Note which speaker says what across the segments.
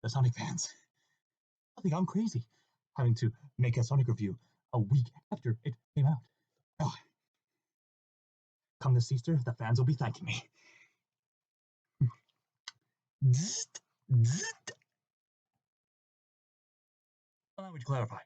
Speaker 1: The Sonic fans. I think I'm crazy having to make a Sonic review a week after it came out. Oh. Come this Easter, the fans will be thanking me. Allow me to clarify.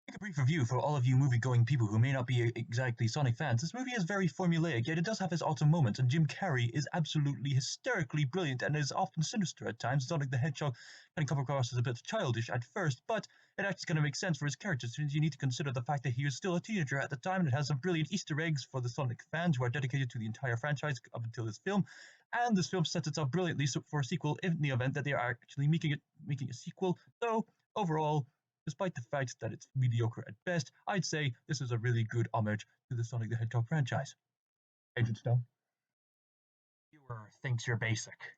Speaker 1: Make a brief review for all of you movie-going people who may not be exactly Sonic fans. This movie is very formulaic, yet it does have its awesome moments, and Jim Carrey is absolutely hysterically brilliant and is often sinister at times. Sonic the Hedgehog can come across as a bit childish at first, but it actually going to make sense for his character, since you need to consider the fact that he was still a teenager at the time, and it has some brilliant Easter eggs for the Sonic fans who are dedicated to the entire franchise up until this film. And this film sets itself brilliantly for a sequel in the event that they are actually making a sequel. So overall, despite the fact that it's mediocre at best, I'd say this is a really good homage to the Sonic the Hedgehog franchise. Agent Stone? Viewer thinks you're basic.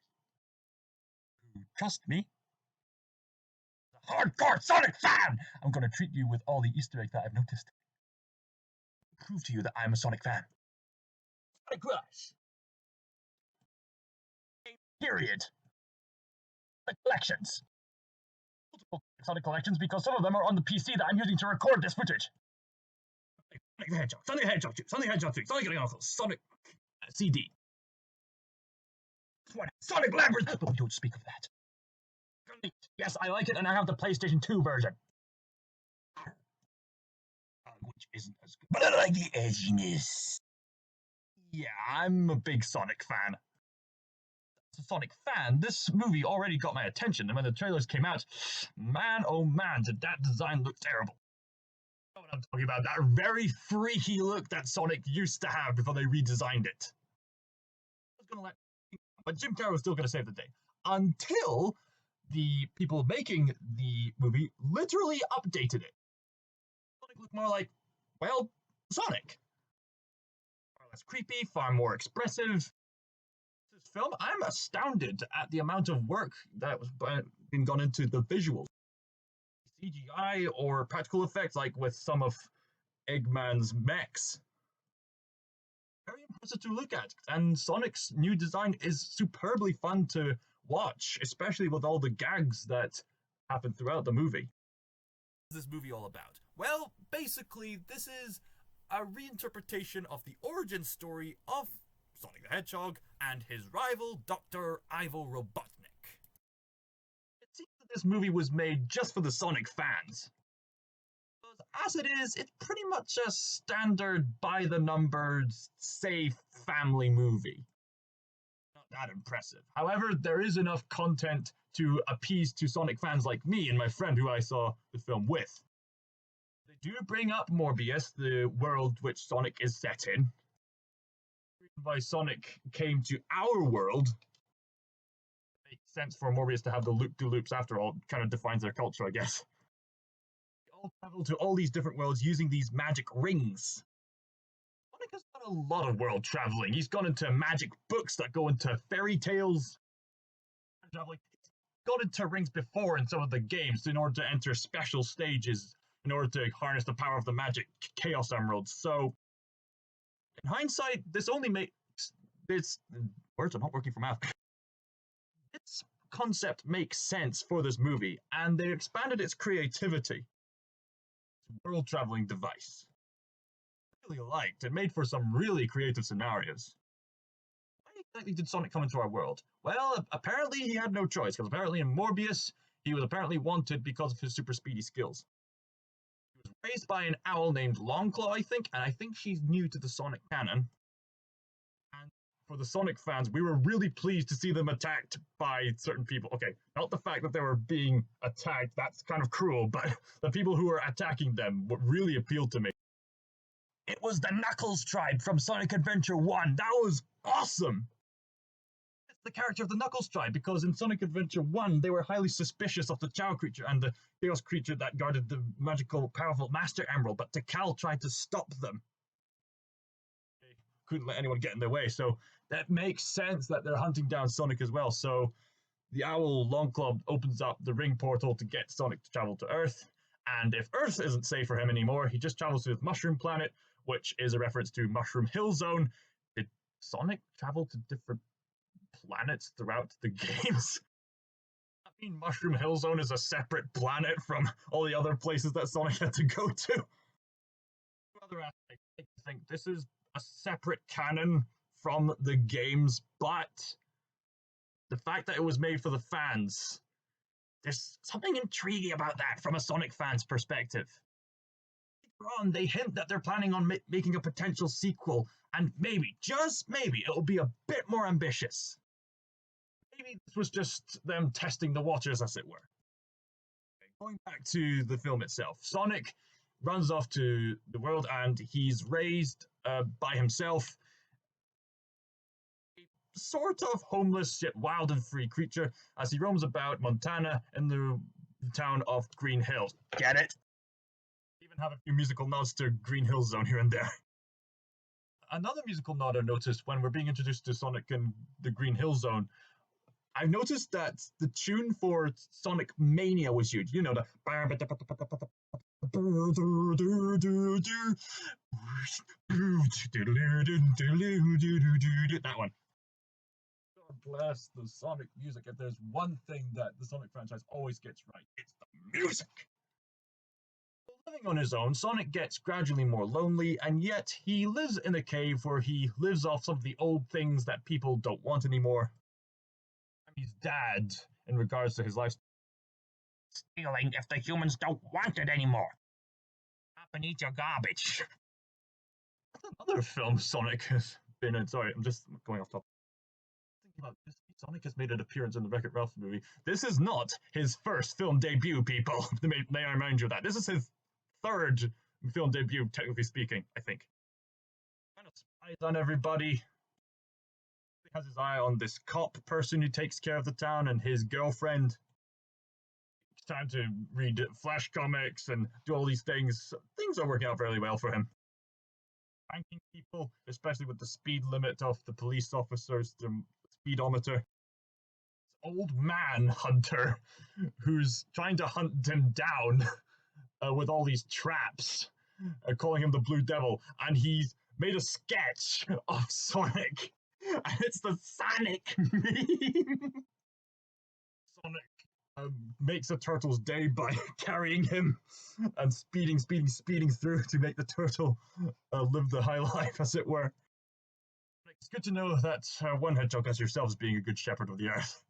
Speaker 1: Trust me. As a hardcore Sonic fan, I'm going to treat you with all the Easter eggs that I've noticed. Prove to you that I'm a Sonic fan. Sonic Rush. Period. The collections. Multiple Sonic collections because some of them are on the PC that I'm using to record this footage. Sonic the Hedgehog, Sonic the Hedgehog 2, Sonic the Hedgehog 3, Sonic the Knuckles, Sonic CD. Sonic Labyrinth! But we don't speak of that. Yes, I like it, and I have the PlayStation 2 version. Which isn't as good. But I like the edginess. Yeah, I'm a big Sonic fan. As a Sonic fan, this movie already got my attention, and when the trailers came out, man, oh man, did that design look terrible. You know what I'm talking about, that very freaky look that Sonic used to have before they redesigned it. But Jim Carrey was still going to save the day, until the people making the movie literally updated it. Sonic looked more like, well, Sonic. Far less creepy, far more expressive. This film, I'm astounded at the amount of work that was been gone into the visuals. CGI or practical effects, like with some of Eggman's mechs. Very impressive to look at, and Sonic's new design is superbly fun to watch, especially with all the gags that happen throughout the movie.
Speaker 2: What is this movie all about? Well, basically, this is a reinterpretation of the origin story of Sonic the Hedgehog and his rival, Dr. Ivo Robotnik.
Speaker 1: It seems that this movie was made just for the Sonic fans. As it is, it's pretty much a standard by-the-numbers, safe family movie. Not that impressive. However, there is enough content to appease to Sonic fans like me and my friend who I saw the film with. They do bring up Morbius, the world which Sonic is set in. The reason why Sonic came to our world makes sense for Morbius to have the loop-de-loops after all. It kind of defines their culture, I guess. All travel to all these different worlds using these magic rings. Sonic has done a lot of world traveling. He's gone into magic books that go into fairy tales. Traveling. He's gone into rings before in some of the games in order to enter special stages, in order to harness the power of the magic Chaos Emeralds. So, in hindsight, this only makes this words are not working for math. This concept makes sense for this movie, and they expanded its creativity. World traveling device. Really liked. It made for some really creative scenarios. Why exactly did Sonic come into our world? Well, apparently he had no choice, because apparently in Morbius, he was apparently wanted because of his super speedy skills. He was raised by an owl named Longclaw, I think, and I think she's new to the Sonic canon. And for the Sonic fans, we were really pleased to see them attacked by certain people. Okay, not the fact that they were being attacked, that's kind of cruel, but the people who were attacking them really appealed to me. It was the Knuckles tribe from Sonic Adventure 1. That was awesome! the character of the Knuckles tribe, because in Sonic Adventure 1, they were highly suspicious of the Chow creature and the Chaos creature that guarded the magical, powerful Master Emerald, but Tikal tried to stop them. They couldn't let anyone get in their way, so that makes sense that they're hunting down Sonic as well. So the Owl Long Club opens up the ring portal to get Sonic to travel to Earth, and if Earth isn't safe for him anymore, he just travels to the Mushroom Planet, which is a reference to Mushroom Hill Zone. Did Sonic travel to different planets throughout the games? I mean, Mushroom Hill Zone is a separate planet from all the other places that Sonic had to go to. Other aspects, I think this is a separate canon from the games, but the fact that it was made for the fans, there's something intriguing about that from a Sonic fan's perspective. Later on, they hint that they're planning on making a potential sequel, and maybe, just maybe, it'll be a bit more ambitious. Maybe this was just them testing the waters, as it were. Going back to the film itself, Sonic runs off to the world and he's raised by himself, a sort of homeless yet wild and free creature as he roams about Montana in the town of Green Hills. Get it? Even have a few musical nods to Green Hill Zone here and there. Another musical nod I noticed when we're being introduced to Sonic in the Green Hill Zone, I noticed that the tune for Sonic Mania was used. You know, the that one. God bless the Sonic music. If there's one thing that the Sonic franchise always gets right, it's the music. Living on his own, Sonic gets gradually more lonely, and yet he lives in a cave where he lives off some of the old things that people don't want anymore. His dad, in regards to his life, stealing if the humans don't want it anymore. Up and eat your garbage. Another film Sonic has been in. Sorry, I'm just going off topic. Thinking about this, Sonic has made an appearance in the Wreck-It Ralph movie. This is not his first film debut, people. May I remind you of that. This is his third film debut, technically speaking, I think. Kind of spies on everybody. He has his eye on this cop person who takes care of the town and his girlfriend. It's time to read Flash comics and do all these things. Things are working out fairly well for him. Pranking people, especially with the speed limit of the police officers, the speedometer. This old man hunter who's trying to hunt him down with all these traps, calling him the Blue Devil, and he's made a sketch of Sonic. And it's the Sonic meme. Sonic makes a turtle's day by carrying him and speeding through to make the turtle live the high life, as it were. It's good to know that one hedgehog as yourself is being a good shepherd of the earth.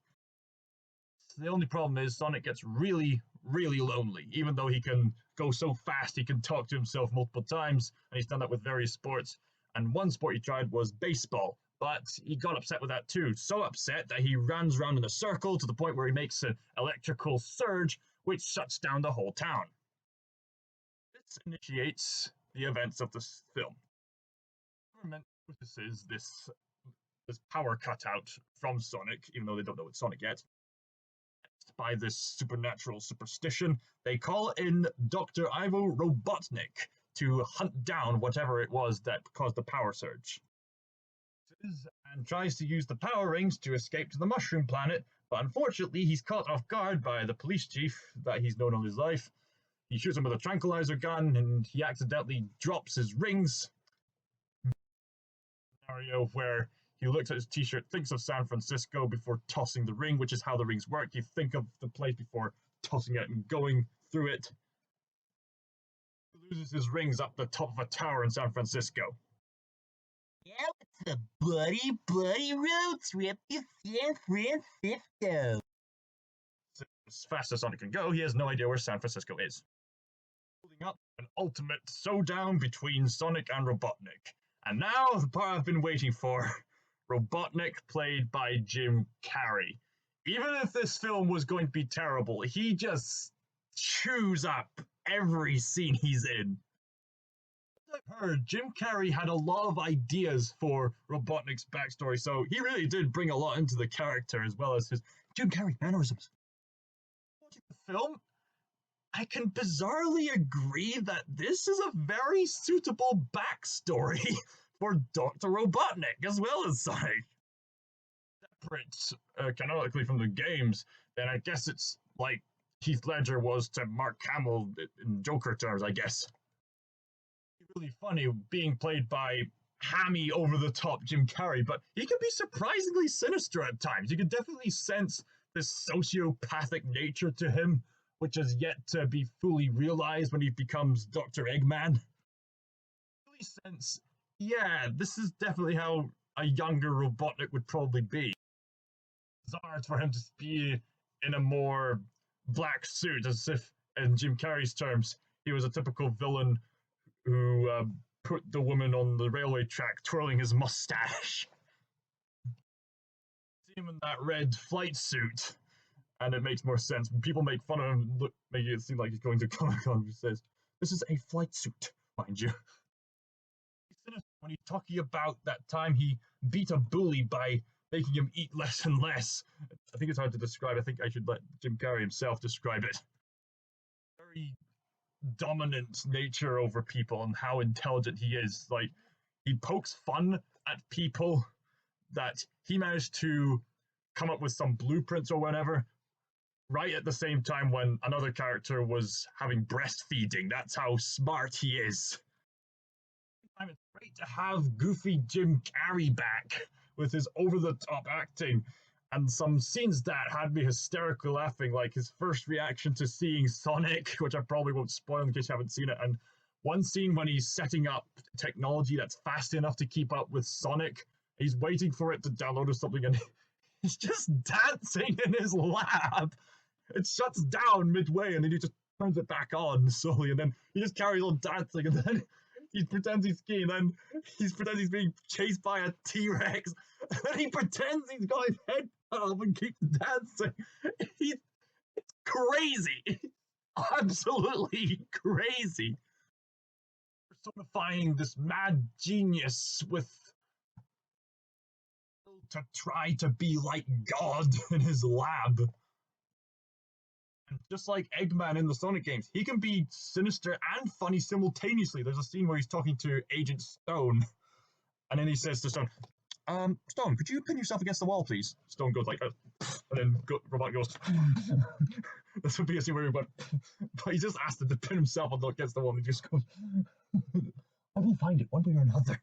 Speaker 1: The only problem is Sonic gets really, really lonely, even though he can go so fast he can talk to himself multiple times, and he's done that with various sports. And one sport he tried was baseball, but he got upset with that too. So upset that he runs around in a circle to the point where he makes an electrical surge, which shuts down the whole town. This initiates the events of this film. The government notices this power cutout from Sonic, even though they don't know it's Sonic yet. By this supernatural superstition, they call in Dr. Ivo Robotnik to hunt down whatever it was that caused the power surge. And tries to use the power rings to escape to the Mushroom Planet, but unfortunately he's caught off guard by the police chief that he's known all his life. He shoots him with a tranquilizer gun and he accidentally drops his rings. Scenario where he looks at his t-shirt, thinks of San Francisco before tossing the ring, which is how the rings work. You think of the place before tossing it and going through it. He loses his rings up the top of a tower in San Francisco.
Speaker 3: Yeah, it's a bloody road trip to San Francisco.
Speaker 1: So as fast as Sonic can go, he has no idea where San Francisco is. Holding up an ultimate showdown between Sonic and Robotnik. And now, the part I've been waiting for. Robotnik, played by Jim Carrey. Even if this film was going to be terrible, he just chews up every scene he's in. I've heard, Jim Carrey had a lot of ideas for Robotnik's backstory, so he really did bring a lot into the character as well as his Jim Carrey mannerisms. Watching the film, I can bizarrely agree that this is a very suitable backstory for Dr. Robotnik as well as Sonic. Separate canonically from the games, then I guess it's like Heath Ledger was to Mark Hamill in Joker terms, I guess. Really funny being played by hammy over the top Jim Carrey, but he can be surprisingly sinister at times. You can definitely sense this sociopathic nature to him, which has yet to be fully realized when he becomes Dr. Eggman. Really sense, yeah, this is definitely how a younger Robotnik would probably be. It's hard for him to be in a more black suit, as if, in Jim Carrey's terms, he was a typical villain who put the woman on the railway track twirling his mustache. See him in that red flight suit, and it makes more sense. People make fun of him, making it seem like he's going to Comic Con. He says, "This is a flight suit, mind you." When he's talking about that time he beat a bully by making him eat less and less. I think it's hard to describe. I think I should let Jim Carrey himself describe it. Very dominant nature over people and how intelligent he is. Like, he pokes fun at people that he managed to come up with some blueprints or whatever right at the same time when another character was having breastfeeding. That's how smart he is. It's great to have goofy Jim Carrey back with his over-the-top acting and some scenes that had me hysterically laughing, like his first reaction to seeing Sonic, which I probably won't spoil in case you haven't seen it, and one scene when he's setting up technology that's fast enough to keep up with Sonic. He's waiting for it to download or something, and he's just dancing in his lab. It shuts down midway, and then he just turns it back on slowly, and then he just carries on dancing, and then he pretends he's skiing, and then he pretends he's being chased by a T-Rex, and then he pretends he's got his head cut off and keeps dancing. It's crazy. Absolutely crazy. Personifying this mad genius with to try to be like God in his lab. And just like Eggman in the Sonic games, he can be sinister and funny simultaneously. There's a scene where he's talking to Agent Stone, and then he says to Stone, Stone, could you pin yourself against the wall, please? Stone goes like, and then Robot goes, this would be a scene where he went, but he just asked him to pin himself against the wall, and he just goes, I will find it one way or another.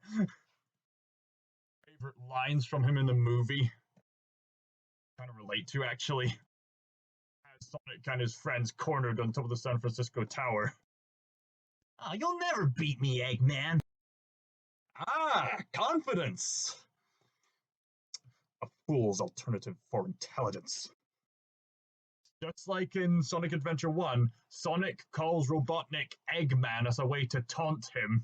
Speaker 1: Favorite lines from him in the movie, kind of relate to actually. Has Sonic and his friends cornered on top of the San Francisco Tower.
Speaker 3: Oh, you'll never beat me, Eggman.
Speaker 1: Ah, confidence. A fool's alternative for intelligence. Just like in Sonic Adventure 1, Sonic calls Robotnik Eggman as a way to taunt him.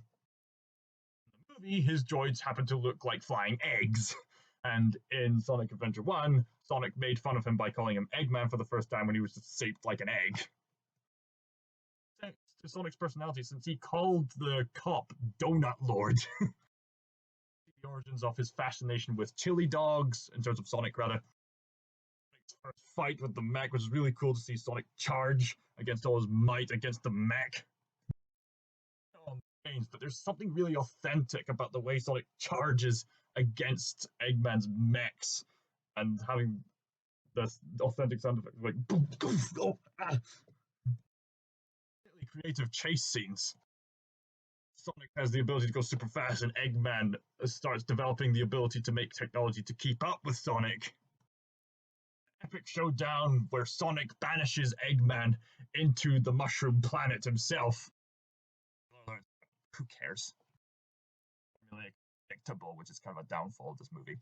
Speaker 1: In the movie, his droids happen to look like flying eggs. And in Sonic Adventure 1, Sonic made fun of him by calling him Eggman for the first time when he was just shaped like an egg. Thanks to Sonic's personality, since he called the cop Donut Lord. The origins of his fascination with chili dogs, in terms of Sonic rather. Sonic's first fight with the mech, which is really cool to see Sonic charge against all his might against the mech. But there's something really authentic about the way Sonic charges against Eggman's mechs and having the authentic sound effects like boom, boom, oh, ah. Really creative chase scenes. Sonic has the ability to go super fast, and Eggman starts developing the ability to make technology to keep up with Sonic. Epic showdown where Sonic banishes Eggman into the Mushroom Planet himself. Who cares? Really predictable, which is kind of a downfall of this movie.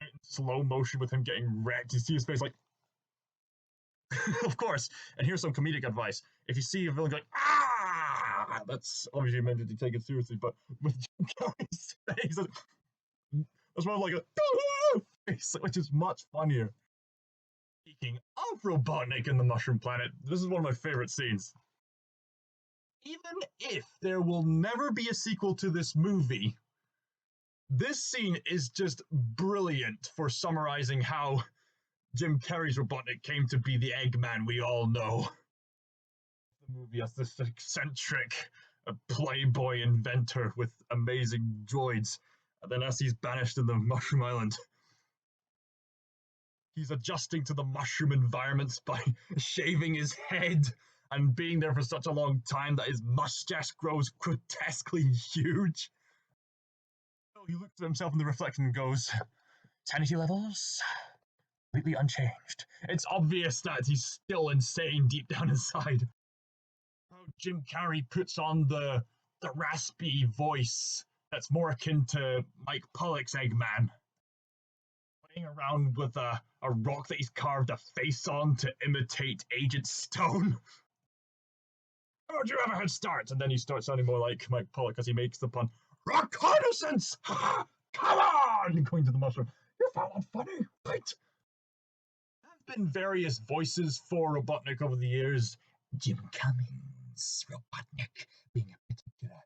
Speaker 1: In slow motion with him getting wrecked, you see his face like, of course. And here's some comedic advice: if you see a villain going, ah, that's obviously meant to be taken seriously, but with Jim Carrey's face, that's more like a face, which is much funnier. Speaking of Robotnik in the Mushroom Planet, this is one of my favorite scenes. Even if there will never be a sequel to this movie, this scene is just brilliant for summarizing how Jim Carrey's Robotnik came to be the Eggman we all know. The movie as this eccentric playboy inventor with amazing droids, and then as he's banished in the Mushroom Island, he's adjusting to the mushroom environments by shaving his head and being there for such a long time that his mustache grows grotesquely huge. He looks at himself in the reflection and goes, sanity levels completely unchanged. It's obvious that he's still insane deep down inside. Jim Carrey puts on the raspy voice that's more akin to Mike Pollock's Eggman, playing around with a rock that he's carved a face on to imitate Agent Stone. How would you have a head start? And then he starts sounding more like Mike Pollock as he makes the pun, reconnaissance! Come on! Going to the mushroom. You found that funny, right? There have been various voices for Robotnik over the years.
Speaker 3: Jim Cummings, Robotnik, being a particular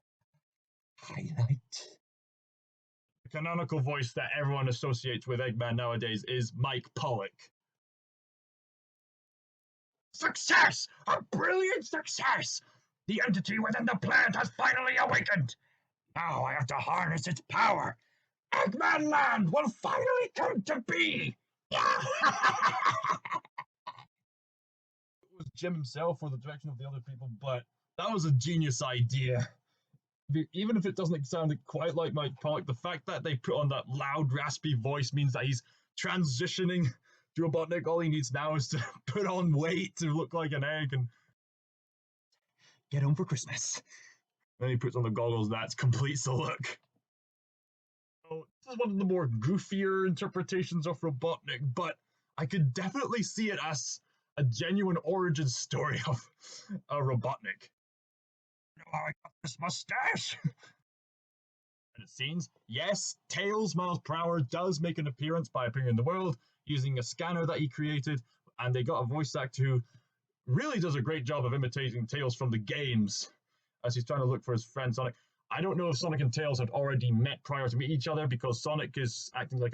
Speaker 3: highlight.
Speaker 1: The canonical voice that everyone associates with Eggman nowadays is Mike Pollock. Success! A brilliant success! The entity within the plant has finally awakened! Now I have to harness its power! Eggman Land will finally come to be! It was Jim himself or the direction of the other people, but that was a genius idea. Even if it doesn't sound quite like Mike Pollock, the fact that they put on that loud, raspy voice means that he's transitioning to Robotnik. All he needs now is to put on weight to look like an egg and
Speaker 3: get home for Christmas.
Speaker 1: Then he puts on the goggles. That's completes the look. So this is one of the more goofier interpretations of Robotnik, but I could definitely see it as a genuine origin story of Robotnik. How I got this mustache. And it seems, yes, Tails Miles per Hour does make an appearance by appearing in the world using a scanner that he created, and they got a voice actor who really does a great job of imitating Tails from the games as he's trying to look for his friend Sonic. I don't know if Sonic and Tails had already met prior to meet each other, because Sonic is acting like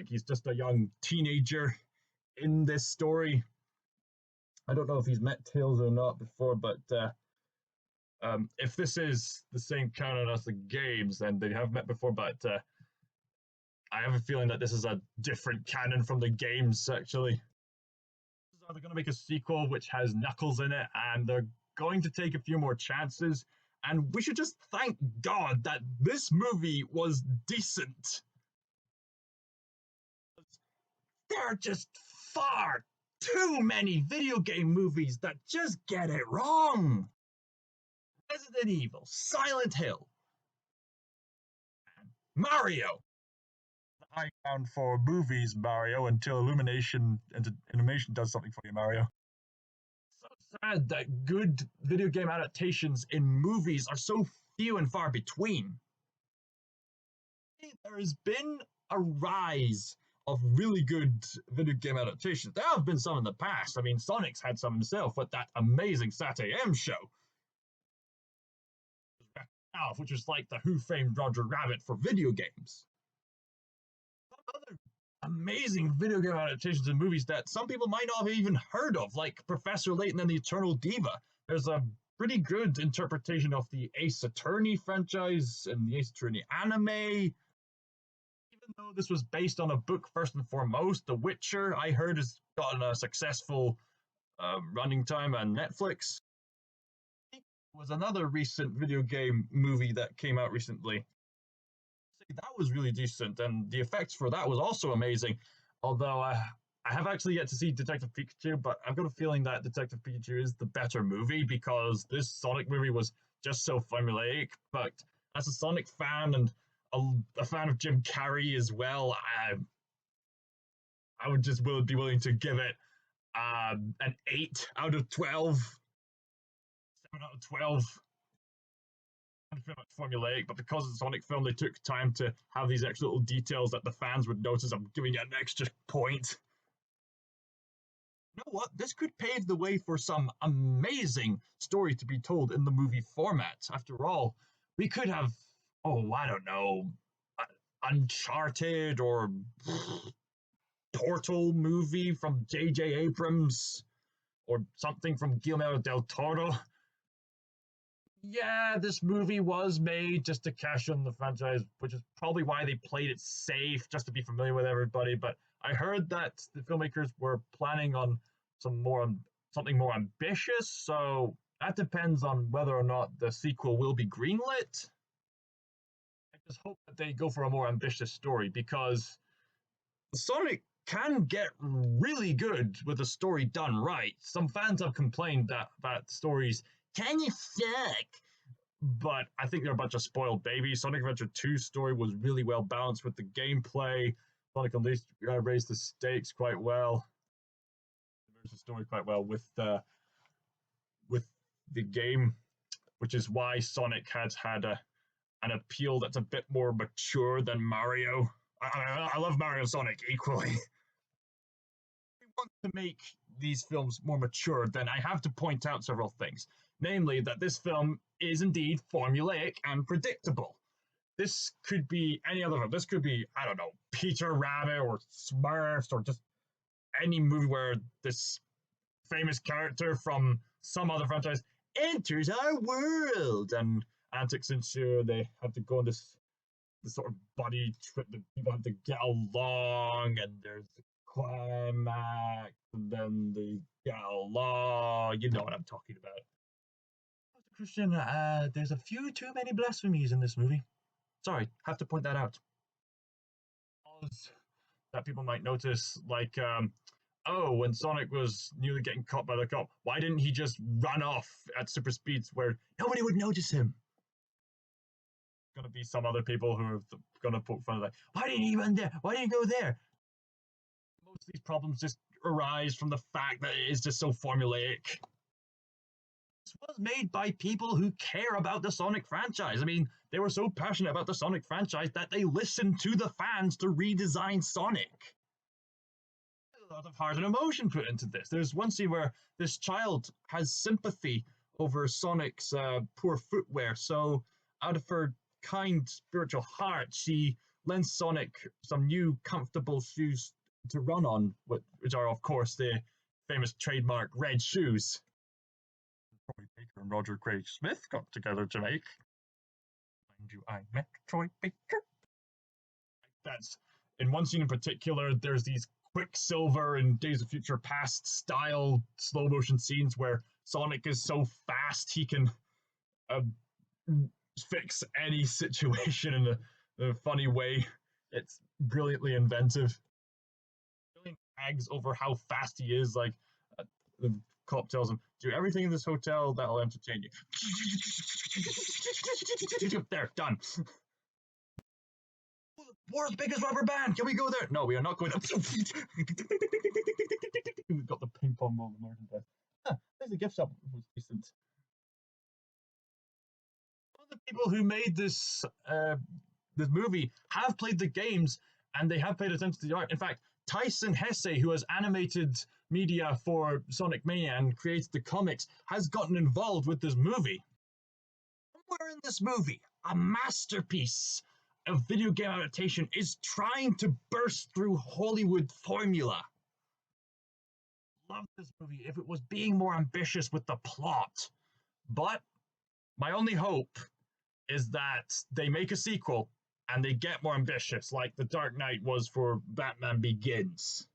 Speaker 1: he's just a young teenager in this story. I don't know if he's met Tails or not before, but if this is the same canon as the games, then they have met before, but I have a feeling that this is a different canon from the games, actually. They're going to make a sequel which has Knuckles in it, and they're going to take a few more chances, and we should just thank God that this movie was decent. There are just far too many video game movies that just get it wrong. Resident Evil, Silent Hill, Mario. High ground for movies, Mario, until Illumination Animation does something for you, Mario. So sad that good video game adaptations in movies are so few and far between. There has been a rise of really good video game adaptations. There have been some in the past. I mean, Sonic's had some himself with that amazing Sat AM show, which was like the Who Framed Roger Rabbit for video games. Some other amazing video game adaptations and movies that some people might not have even heard of, like Professor Layton and the Eternal Diva. There's a pretty good interpretation of the Ace Attorney franchise and the Ace Attorney anime. Even though this was based on a book first and foremost, The Witcher, I heard, has gotten a successful running time on Netflix. Was another recent video game movie that came out recently. That was really decent, and the effects for that was also amazing. Although I have actually yet to see Detective Pikachu, but I've got a feeling that Detective Pikachu is the better movie because this Sonic movie was just so formulaic. But as a Sonic fan and a fan of Jim Carrey as well, I would just be willing to give it an 8 out of 12. 7 out of 12. It's very much formulaic, but because it's a Sonic film, they took time to have these extra little details that the fans would notice. I'm giving it an extra point. You know what? This could pave the way for some amazing story to be told in the movie format. After all, we could have, oh, I don't know, Uncharted or Portal movie from J.J. Abrams or something from Guillermo del Toro. Yeah, this movie was made just to cash in the franchise, which is probably why they played it safe, just to be familiar with everybody. But I heard that the filmmakers were planning on some more something more ambitious, so that depends on whether or not the sequel will be greenlit. I just hope that they go for a more ambitious story because Sonic can get really good with the story done right. Some fans have complained that stories kind of suck, but I think they're a bunch of spoiled babies. Sonic Adventure 2 story was really well balanced with the gameplay. Sonic Unleashed raised the stakes quite well, the story quite well with the game, which is why Sonic has had an appeal that's a bit more mature than Mario. I love Mario and Sonic equally. We want to make these films more mature, then I have to point out several things. Namely, that this film is indeed formulaic and predictable. This could be any other film. This could be, I don't know, Peter Rabbit or Smurfs or just any movie where this famous character from some other franchise enters our world and antics ensure they have to go on this sort of buddy trip that people have to get along and there's the climax and then they get along. You know what I'm talking about. Christian, there's a few too many blasphemies in this movie. Sorry, have to point that out. That people might notice, like, oh, when Sonic was nearly getting caught by the cop, why didn't he just run off at super speeds where nobody would notice him? Gonna be some other people who are gonna poke fun of that. Why didn't he run there? Why didn't he go there? Most of these problems just arise from the fact that it is just so formulaic. This was made by people who care about the Sonic franchise. I mean, they were so passionate about the Sonic franchise that they listened to the fans to redesign Sonic. A lot of heart and emotion put into this. There's one scene where this child has sympathy over Sonic's poor footwear, so out of her kind spiritual heart, she lends Sonic some new comfortable shoes to run on, which are, of course, the famous trademark red shoes. Troy Baker and Roger Craig Smith got together to make. Mind you, I met Troy Baker. That's in one scene in particular. There's these Quicksilver and Days of Future Past style slow motion scenes where Sonic is so fast he can uh, fix any situation in a funny way. It's brilliantly inventive. Brilliant tags over how fast he is. Like the cop tells him, "Do everything in this hotel that'll entertain you." There, done. World's biggest rubber band. Can we go there? No, we are not going there. We've got the ping pong ball merchandise. There's a gift shop. It was decent. Some of the people who made this movie have played the games and they have paid attention to the art. In fact, Tyson Hesse, who has animated media for ScotsMaiar and created the comics, has gotten involved with this movie. Somewhere in this movie, a masterpiece of video game adaptation is trying to burst through Hollywood formula. Love this movie if it was being more ambitious with the plot. But my only hope is that they make a sequel and they get more ambitious, like The Dark Knight was for Batman Begins.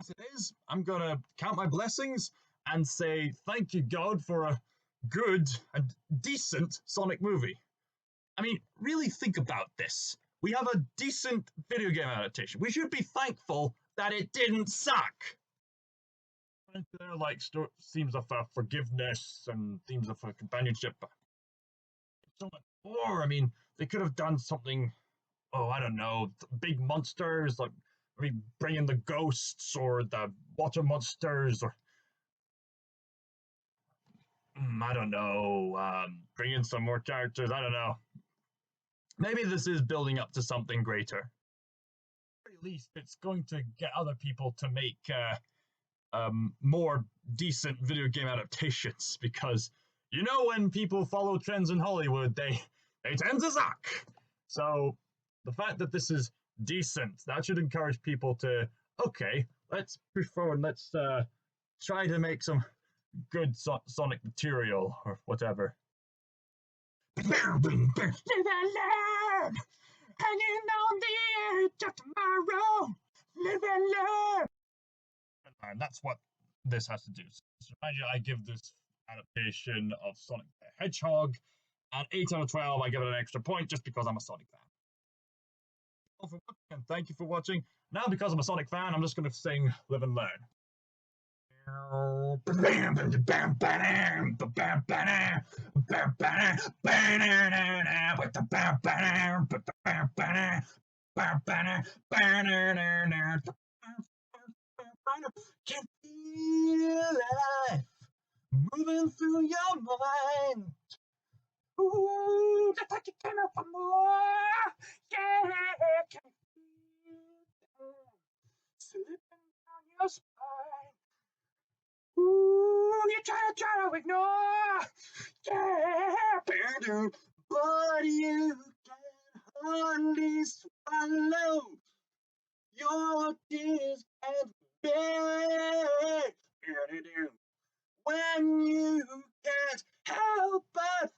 Speaker 1: As it is, I'm gonna count my blessings and say thank you, God, for a good and decent Sonic movie. I mean, really think about this. We have a decent video game adaptation. We should be thankful that it didn't suck. There are like themes of forgiveness and themes of companionship. So much more. I mean, they could have done something. Oh, I don't know, big monsters like bring in the ghosts or the water monsters or I don't know, bring in some more characters. I don't know. Maybe this is building up to something greater. At least it's going to get other people to make more decent video game adaptations because you know when people follow trends in Hollywood, they tend to suck. So the fact that this is decent, that should encourage people to okay, let's prefer and let's try to make some good Sonic material or whatever.
Speaker 3: Live and learn, hanging on the edge of tomorrow. Live and learn.
Speaker 1: And that's what this has to do. So remind you, I give this adaptation of Sonic the Hedgehog an 8 out of 12. I give it an extra point just because I'm a Sonic fan. And thank you for watching. Now, because I'm a Sonic fan, I'm just going to sing Live and Learn. Can feel life moving through your mind. Ooh, just like you came out for more. Yeah, can feel it slipping down your spine. Ooh, you try to ignore. Yeah, but you can hardly swallow your tears and bear. When you can't help but